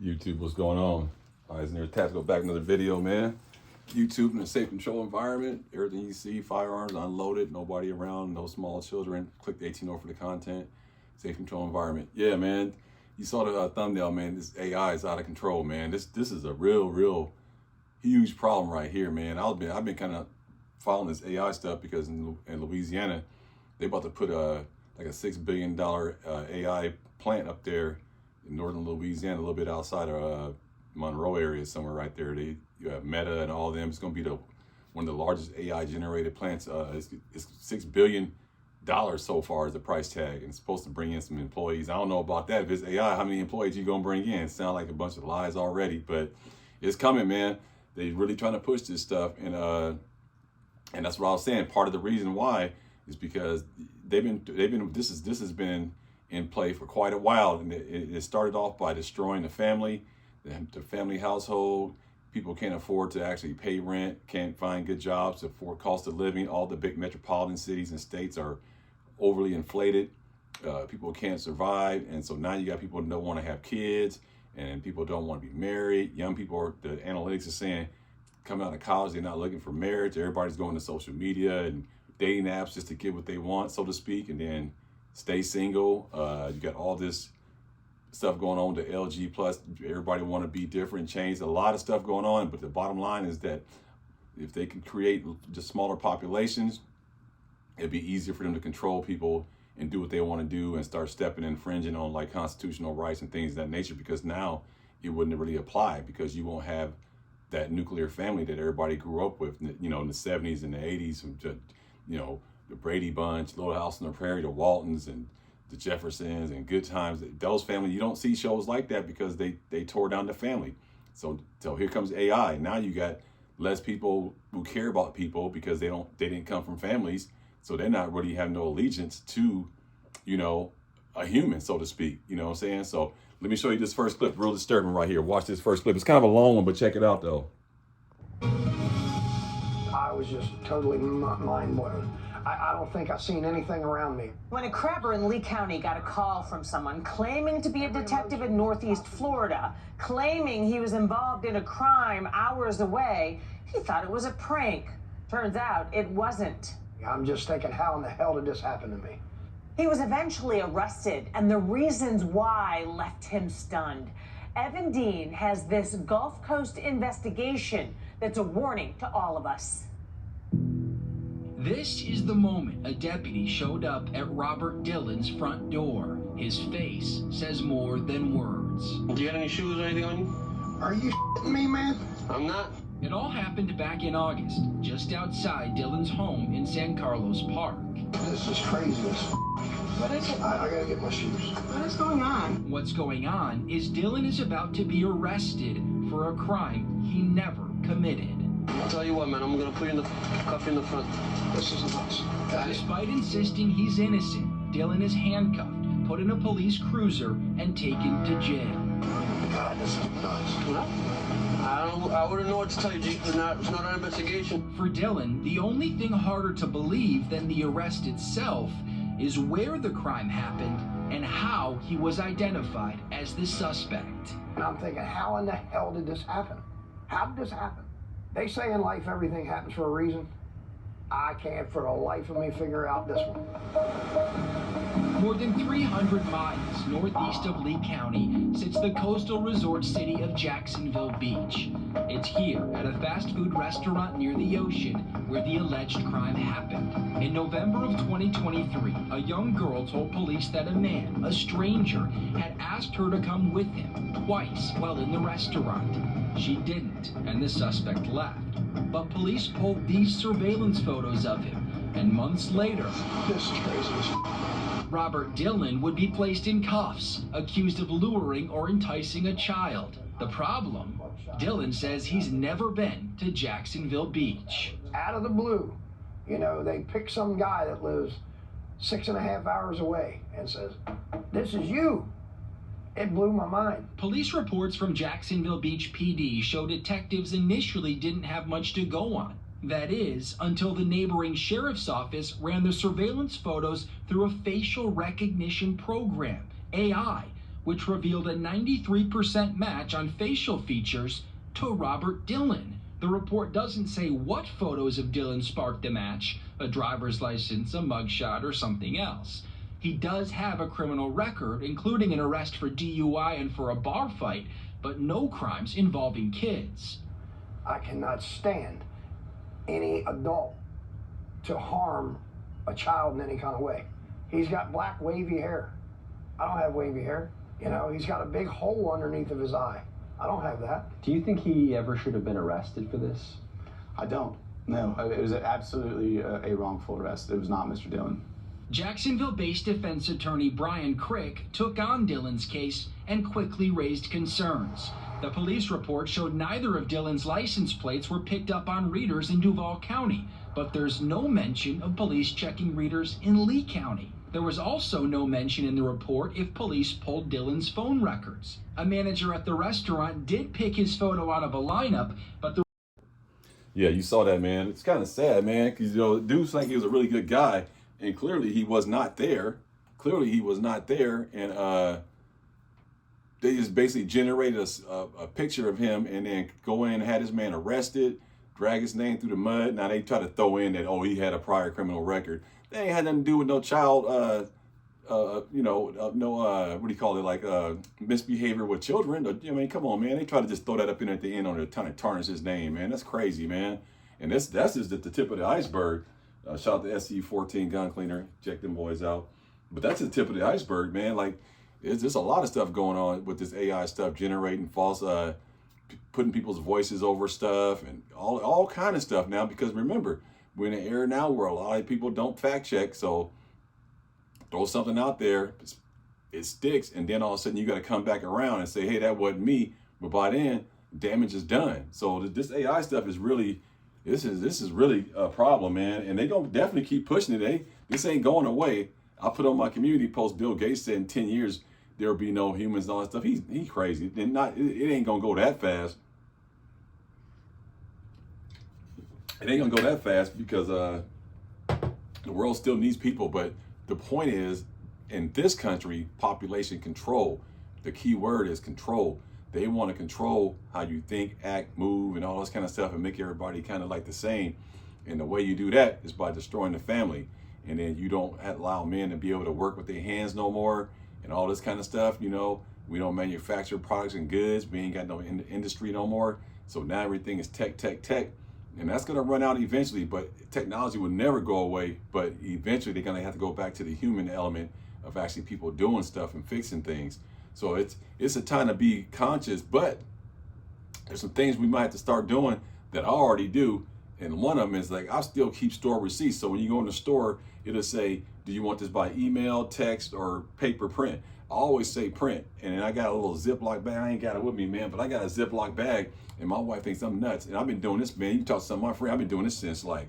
YouTube, what's going on? All right, it's Near Tactical back another video, man. YouTube in a safe control environment. Everything you see, firearms unloaded, nobody around, no small children. Click the 18 for the content. Safe control environment. Yeah, man. You saw the thumbnail, man. This AI is out of control, man. This is a real huge problem right here, man. I've been kind of following this AI stuff because in Louisiana, they about to put like a $6 billion AI plant up there in northern Louisiana, a little bit outside of Monroe area, somewhere right there. You have Meta and all of them. It's going to be one of the largest AI generated plants. It's $6 billion so far as the price tag, and it's supposed to bring in some employees. I don't know about that. If it's AI, how many employees you gonna bring in? It sounds like a bunch of lies already, but it's coming, man. They're really trying to push this stuff, and that's what I was saying. Part of the reason why is because this has been in play for quite a while, and it started off by destroying the family household. People can't afford to actually pay rent, can't find good jobs, afford cost of living. All the big metropolitan cities and states are overly inflated. People can't survive, and so now you got people who don't want to have kids, and people don't want to be married. Young people, the analytics are saying, coming out of college, they're not looking for marriage. Everybody's going to social media and dating apps just to get what they want, so to speak, and then stay single. You got all this stuff going on, the LG plus, everybody want to be different, change, a lot of stuff going on. But the bottom line is that if they can create just smaller populations, it'd be easier for them to control people and do what they want to do and start stepping infringing on like constitutional rights and things of that nature, because now it wouldn't really apply, because you won't have that nuclear family that everybody grew up with, you know, in the 70s and the 80s, you know, the Brady Bunch, Little House on the Prairie, the Waltons and the Jeffersons and Good Times. Those families, you don't see shows like that because they tore down the family. So here comes AI. Now you got less people who care about people because they didn't come from families. So they're not really having no allegiance to, you know, a human, so to speak. You know what I'm saying? So let me show you this first clip. Real disturbing right here. Watch this first clip. It's kind of a long one, but check it out though. I was just totally mind blown. I don't think I've seen anything around me. When a crabber in Lee County got a call from someone claiming to be a detective in Northeast Florida, claiming he was involved in a crime hours away, he thought it was a prank. Turns out it wasn't. I'm just thinking, how in the hell did this happen to me? He was eventually arrested, and the reasons why left him stunned. Evan Dean has this Gulf Coast investigation that's a warning to all of us. This is the moment a deputy showed up at Robert Dillon's front door. His face says more than words. Do you have any shoes or anything on you? Are you shitting me, man? I'm not. It all happened back in August, just outside Dillon's home in San Carlos Park. This is craziness. What is it? I gotta get my shoes. What is going on? What's going on is Dillon is about to be arrested for a crime he never committed. I'll tell you what, man, I'm gonna put you in the cuff in the front. This is nuts. Got it. Despite insisting he's innocent, Dillon is handcuffed, put in a police cruiser, and taken to jail. God, this is nuts. What? I wouldn't know what to tell you, G. It's not an investigation. For Dillon, the only thing harder to believe than the arrest itself is where the crime happened and how he was identified as the suspect. And I'm thinking, how in the hell did this happen? How did this happen? They say in life everything happens for a reason. I can't for the life of me figure out this one. More than 300 miles northeast of Lee County sits the coastal resort city of Jacksonville Beach. It's here at a fast food restaurant near the ocean where the alleged crime happened. In November of 2023, a young girl told police that a man, a stranger, had asked her to come with him twice while in the restaurant. She didn't, and the suspect left. But police pulled these surveillance photos of him, and months later, This is crazy as Robert Dillon would be placed in cuffs, accused of luring or enticing a child. The problem? Dillon says he's never been to Jacksonville Beach. out of the blue, you know, they pick some guy that lives 6.5 hours away and says, "This is you." It blew my mind. Police reports from Jacksonville Beach PD show detectives initially didn't have much to go on. That is, until the neighboring sheriff's office ran the surveillance photos through a facial recognition program, AI, which revealed a 93% match on facial features to Robert Dillon. The report doesn't say what photos of Dillon sparked the match, a driver's license, a mugshot, or something else. He does have a criminal record, including an arrest for DUI and for a bar fight, but no crimes involving kids. I cannot stand any adult to harm a child in any kind of way. He's got black wavy hair. I don't have wavy hair. You know, he's got a big hole underneath of his eye. I don't have that. Do you think he ever should have been arrested for this? I don't. No, it was absolutely a wrongful arrest. It was not Mr. Dillon. Jacksonville-based defense attorney Brian Crick took on Dillon's case and quickly raised concerns. The police report showed neither of Dillon's license plates were picked up on readers in Duval County, but there's no mention of police checking readers in Lee County. There was also no mention in the report if police pulled Dillon's phone records. A manager at the restaurant did pick his photo out of a lineup, but the Yeah, you saw that, man. It's kind of sad, man, because, you know, dude think he was a really good guy, and clearly he was not there. Clearly he was not there, and they just basically generated a picture of him and then go in and had this man arrested, drag his name through the mud. Now they try to throw in that, oh, he had a prior criminal record. They ain't had nothing to do with no child, what do you call it, like misbehavior with children. I mean, come on, man. They try to just throw that up in at the end on there, trying to tarnish his name, man. That's crazy, man. And that's just the tip of the iceberg. Shout out to SC14 Gun Cleaner. Check them boys out. But that's the tip of the iceberg, man. Like, there's a lot of stuff going on with this AI stuff, generating false, putting people's voices over stuff and all kind of stuff now. Because remember, we're in an era now where a lot of people don't fact check. So throw something out there, it sticks, and then all of a sudden you got to come back around and say, hey, that wasn't me. But by then, damage is done. So this AI stuff is really, this is really a problem, man. And they gonna definitely keep pushing it. This ain't going away. I put on my community post, Bill Gates said in 10 years there'll be no humans and all that stuff. He's crazy. And it ain't gonna go that fast. It ain't gonna go that fast because the world still needs people. But the point is, in this country, population control. The key word is control. They want to control how you think, act, move, and all this kind of stuff, and make everybody kind of like the same. And the way you do that is by destroying the family. And then you don't allow men to be able to work with their hands no more and all this kind of stuff. You know, we don't manufacture products and goods. We ain't got no industry no more. So now everything is tech. And that's going to run out eventually, but technology will never go away. But eventually they're going to have to go back to the human element of actually people doing stuff and fixing things. So it's a time to be conscious, but there's some things we might have to start doing that I already do. And one of them is like, I still keep store receipts. So when you go in the store, it'll say, do you want this by email, text, or paper print? I always say print. And then I got a little Ziploc bag. I ain't got it with me, man, but I got a Ziploc bag. And my wife thinks I'm nuts. And I've been doing this, man. You can talk to some of my friends. I've been doing this since like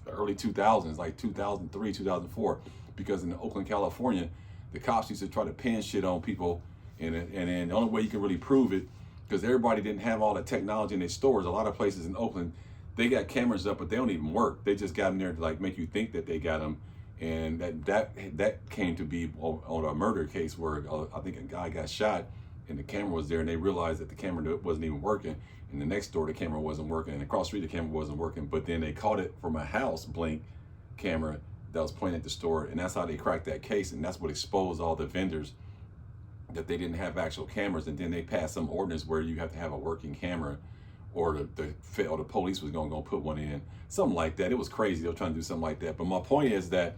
early 2000s, like 2003, 2004. Because in Oakland, California, the cops used to try to pin shit on people. And then the only way you can really prove it, because everybody didn't have all the technology in their stores. A lot of places in Oakland, they got cameras up, but they don't even work. They just got them there to like make you think that they got them. And that came to be on a murder case where I think a guy got shot and the camera was there, and they realized that the camera wasn't even working. And the next door, the camera wasn't working, and across the street, the camera wasn't working. But then they caught it from a house blink camera that was pointing at the store, and that's how they cracked that case. And that's what exposed all the vendors, that they didn't have actual cameras. And then they passed some ordinance where you have to have a working camera, or the police was gonna put one in, something like that. It was crazy. They were trying to do something like that. But my point is that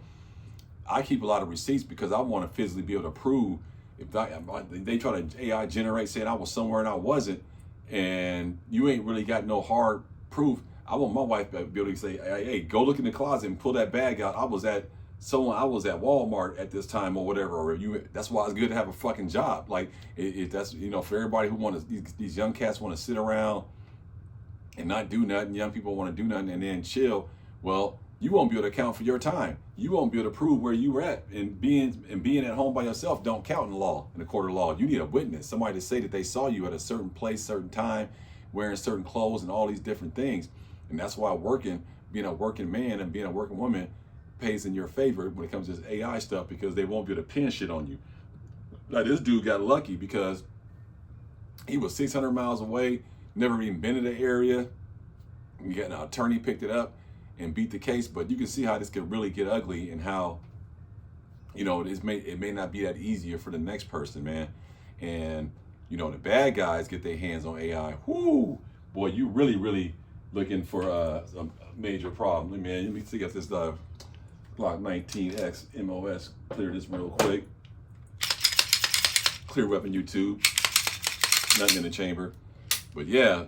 I keep a lot of receipts because I want to physically be able to prove if they try to AI generate saying I was somewhere and I wasn't, and you ain't really got no hard proof. I want my wife to be able to say, hey, go look in the closet and pull that bag out. I was at Walmart at this time or whatever. Or that's why it's good to have a fucking job. Like that's, you know, for everybody who wants these young cats want to sit around and not do nothing. Young people want to do nothing and then chill. Well, you won't be able to account for your time. You won't be able to prove where you were at. And being at home by yourself don't count in the court of law. You need a witness, somebody to say that they saw you at a certain place, certain time, wearing certain clothes and all these different things. And that's why being a working man and being a working woman pays in your favor when it comes to this AI stuff, because they won't be able to pin shit on you. Now this dude got lucky because he was 600 miles away, never even been in the area. An attorney picked it up and beat the case, but you can see how this could really get ugly and how, you know, it may not be that easier for the next person, man. And, you know, the bad guys get their hands on AI. Whoo, boy, you really looking for a major problem. Man, let me see if this Glock 19X MOS, clear this real quick. Clear weapon YouTube, nothing in the chamber. But yeah,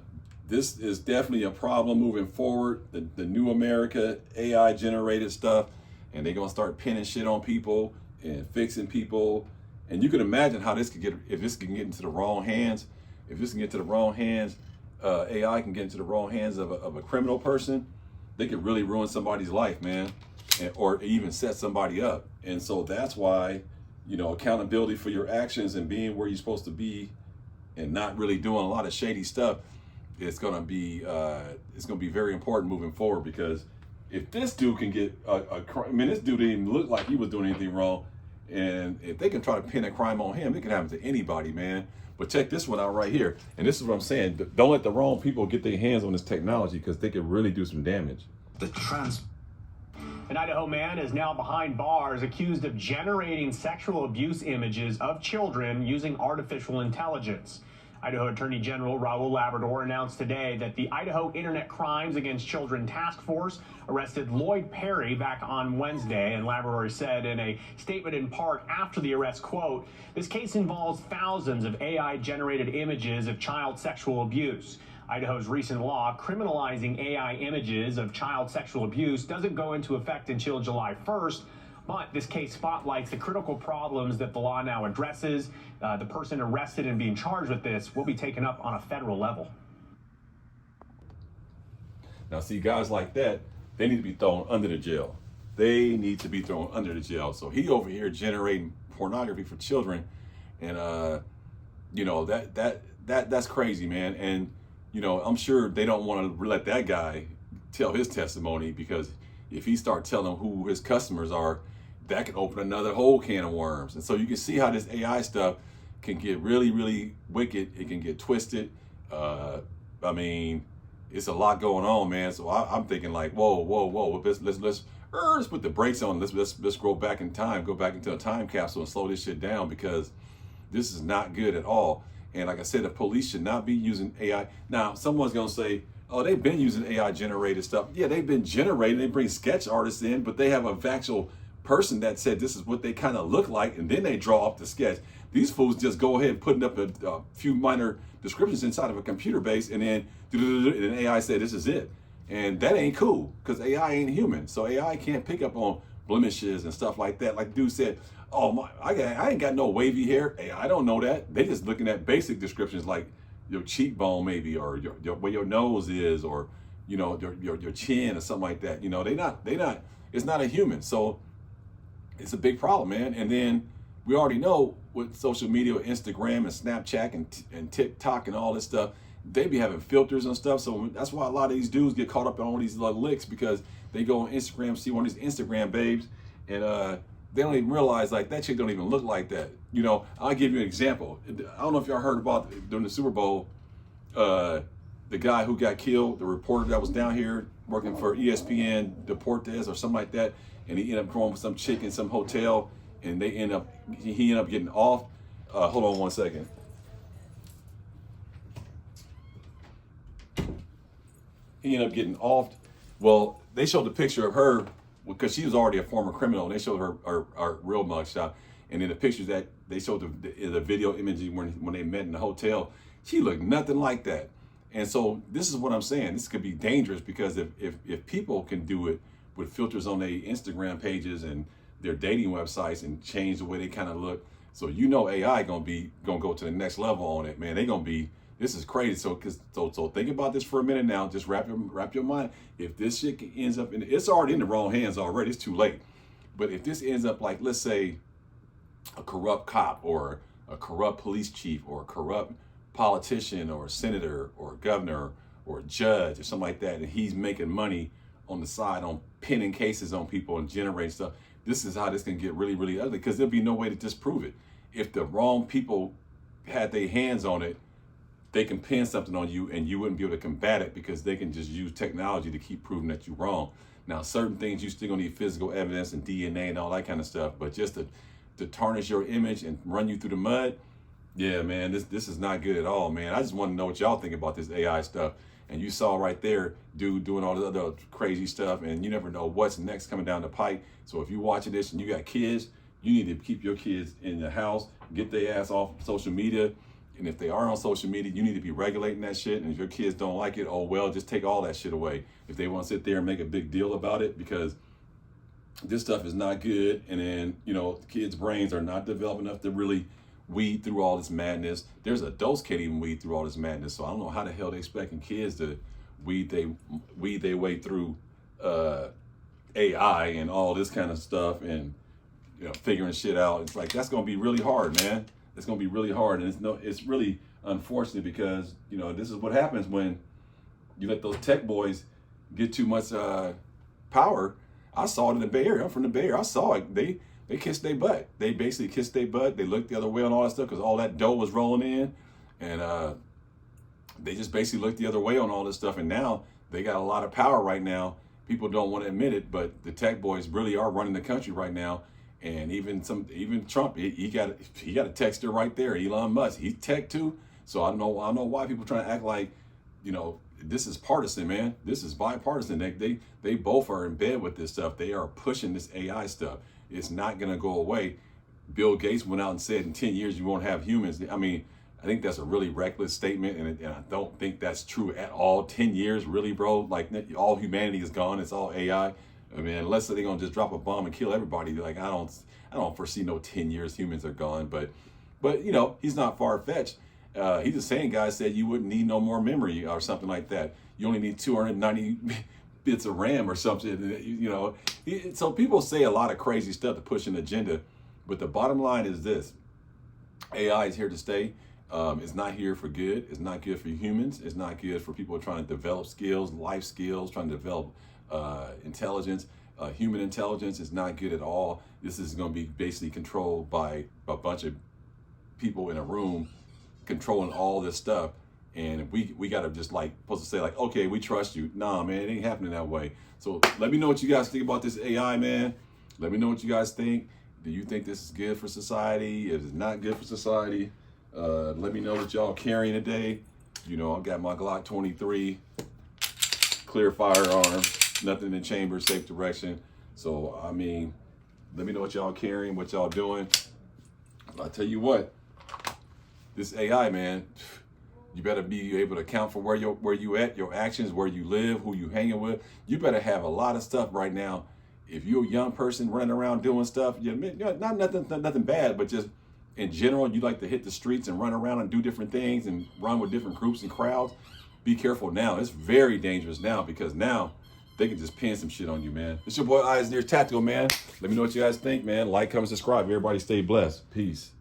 this is definitely a problem moving forward. The new America, AI generated stuff, and they're gonna start pinning shit on people and fixing people. And you can imagine how this could get, if this can get into the wrong hands. If this can get to the wrong hands, AI can get into the wrong hands of a criminal person. They could really ruin somebody's life, man, or even set somebody up. And so that's why, you know, accountability for your actions and being where you're supposed to be, and not really doing a lot of shady stuff, it's gonna be very important moving forward. Because if this dude can get this dude didn't even look like he was doing anything wrong, and if they can try to pin a crime on him, it can happen to anybody, man. But check this one out right here, and this is what I'm saying: don't let the wrong people get their hands on this technology, because they could really do some damage. An Idaho man is now behind bars accused of generating sexual abuse images of children using artificial intelligence. Idaho Attorney General Raul Labrador announced today that the Idaho Internet Crimes Against Children Task Force arrested Lloyd Perry back on Wednesday, and Labrador said in a statement in part after the arrest, quote, "This case involves thousands of AI-generated images of child sexual abuse. Idaho's recent law criminalizing AI images of child sexual abuse doesn't go into effect until July 1st, but this case spotlights the critical problems that the law now addresses. The person arrested and being charged with this will be taken up on a federal level." Now, see, guys like that, they need to be thrown under the jail. They need to be thrown under the jail. So he over here generating pornography for children, and you know, that's crazy, man. And you know, I'm sure they don't want to let that guy tell his testimony, because if he starts telling who his customers are, that could open another whole can of worms. And so you can see how this AI stuff can get really wicked. It can get twisted. I mean, it's a lot going on, man. So I'm thinking like, whoa. Let's put the brakes on. Let's go back in time, go back into a time capsule and slow this shit down, because this is not good at all. And like I said, the police should not be using AI. Now, someone's gonna say, oh, they've been using AI generated stuff. Yeah, they've been generating. They bring sketch artists in, but they have a actual person that said this is what they kind of look like, and then they draw up the sketch. These fools just go ahead and putting up a few minor descriptions inside of a computer base, and then and AI said this is it. And that ain't cool, because AI ain't human. So AI can't pick up on blemishes and stuff like that. Like dude said, oh, I ain't got no wavy hair. Hey, I don't know that. They just looking at basic descriptions like your cheekbone maybe, or where your nose is, or you know, your chin or something like that. You know, they not. It's not a human. So it's a big problem, man. And then we already know with social media, Instagram and Snapchat and TikTok and all this stuff, they be having filters and stuff. So that's why a lot of these dudes get caught up in all these licks, because they go on Instagram, see one of these Instagram babes, and they don't even realize like that chick don't even look like that. You know, I'll give you an example. I don't know if y'all heard about during the Super Bowl, the guy who got killed, the reporter that was down here working for ESPN, Deportes or something like that, and he ended up going with some chick in some hotel, and he ended up getting off. Hold on one second. He ended up getting off. Well, they showed the picture of her, because she was already a former criminal, and they showed her real mugshot. And in the pictures that they showed the video images when they met in the hotel, she looked nothing like that. And so this is what I'm saying. This could be dangerous, because if people can do it with filters on their Instagram pages and their dating websites and change the way they kind of look, so you know AI gonna go to the next level on it, man. They gonna be, this is crazy. So think about this for a minute now. Just wrap your mind. If this shit ends up it's already in the wrong hands already. It's too late. But if this ends up like, let's say, a corrupt cop or a corrupt police chief or a corrupt politician or a senator or a governor or a judge or something like that, and he's making money on the side on pinning cases on people and generating stuff, this is how this can get really ugly, because there'll be no way to disprove it. if the wrong people had their hands on it, they can pin something on you and you wouldn't be able to combat it because they can just use technology to keep proving that you're wrong. Now, certain things you still gonna need physical evidence and DNA and all that kind of stuff, but just to tarnish your image and run you through the mud, yeah, man, this is not good at all, man. I just want to know what y'all think about this AI stuff. And you saw right there, dude doing all this other crazy stuff, and you never know what's next coming down the pipe. So if you're watching this and you got kids, you need to keep your kids in the house, get their ass off social media. And if they are on social media, you need to be regulating that shit. And if your kids don't like it, oh well, just take all that shit away. If they want to sit there and make a big deal about it, because this stuff is not good. And then, you know, kids' brains are not developed enough to really weed through all this madness. There's adults can't even weed through all this madness. So I don't know how the hell they expecting kids to weed their way through AI and all this kind of stuff, and you know, figuring shit out. It's like, that's gonna be really hard, man. It's gonna be really hard, and it's really unfortunate because, you know, this is what happens when you let those tech boys get too much power. I saw it in the Bay Area. I'm from the Bay Area. I saw it. They kissed their butt. They basically kissed their butt. They looked the other way on all that stuff because all that dough was rolling in, and they just basically looked the other way on all this stuff. And now they got a lot of power right now. People don't want to admit it, but the tech boys really are running the country right now. And even Trump, he got a texter right there, Elon Musk. He's tech too. So I don't know why people trying to act like, you know, this is partisan, man. This is bipartisan. They both are in bed with this stuff. They are pushing this AI stuff. It's not gonna go away. Bill Gates went out and said in 10 years you won't have humans. I mean, I think that's a really reckless statement, and I don't think that's true at all. 10 years, really, bro? Like, all humanity is gone. It's all AI. I mean, unless they're gonna just drop a bomb and kill everybody, like I don't foresee no 10 years humans are gone. But you know, he's not far fetched. He's the same guy said you wouldn't need no more memory or something like that. You only need 290 bits of RAM or something. You know, so people say a lot of crazy stuff to push an agenda, but the bottom line is this: AI is here to stay. It's not here for good. It's not good for humans. It's not good for people trying to develop skills, life skills, trying to develop intelligence. Human intelligence is not good at all. This is going to be basically controlled by a bunch of people in a room controlling all this stuff. And we got to just supposed to say okay, we trust you. Nah, man, it ain't happening that way. So let me know what you guys think about this AI, man. Let me know what you guys think. Do you think this is good for society? If it's not good for society, let me know what y'all carrying today. You know, I got my Glock 23, clear firearm, nothing in chamber, safe direction. So, I mean, let me know what y'all carrying, what y'all doing. I'll tell you what, this AI, man, you better be able to account for where you at, your actions, where you live, who you hanging with. You better have a lot of stuff right now. If you're a young person running around doing stuff, not nothing bad, but just in general, you like to hit the streets and run around and do different things and run with different groups and crowds. Be careful now. It's very dangerous now, because now they can just pin some shit on you, man. It's your boy Eisner Tactical, man. Let me know what you guys think, man. Like, comment, subscribe. Everybody stay blessed. Peace.